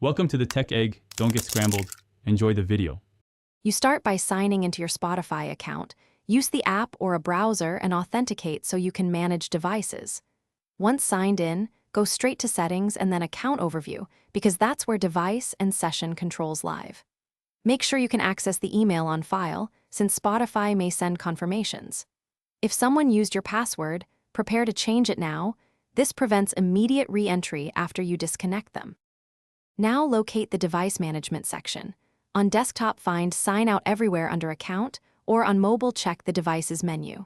Welcome to the Tech Egg. Don't get scrambled. Enjoy the video. You start by signing into your Spotify account. Use the app or a browser and authenticate so you can manage devices. Once signed in, go straight to Settings and then Account Overview, because that's where device and session controls live. Make sure you can access the email on file, since Spotify may send confirmations. If someone used your password, prepare to change it now. This prevents immediate re-entry after you disconnect them. Now locate the Device Management section. On desktop, find Sign Out Everywhere under Account, or on mobile, check the Devices menu.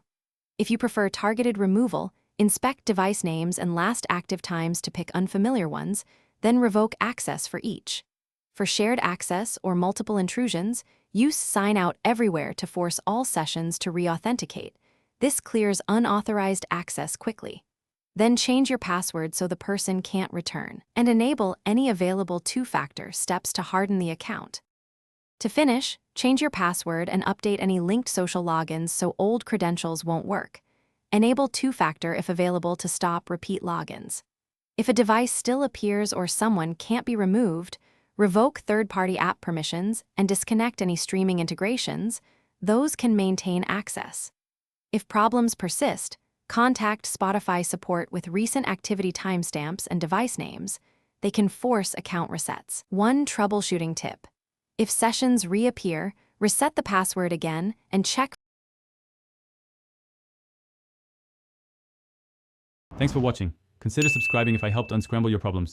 If you prefer targeted removal, inspect device names and last active times to pick unfamiliar ones, then revoke access for each. For shared access or multiple intrusions, use Sign Out Everywhere to force all sessions to re-authenticate. This clears unauthorized access quickly. Then change your password so the person can't return, and enable any available two-factor steps to harden the account. To finish, change your password and update any linked social logins so old credentials won't work. Enable two-factor if available to stop repeat logins. If a device still appears or someone can't be removed, revoke third-party app permissions and disconnect any streaming integrations. Those can maintain access. If problems persist, contact Spotify support with recent activity timestamps and device names. They can force account resets. One troubleshooting tip: if sessions reappear, reset the password again and check. Thanks for watching. Consider subscribing if I helped unscramble your problems.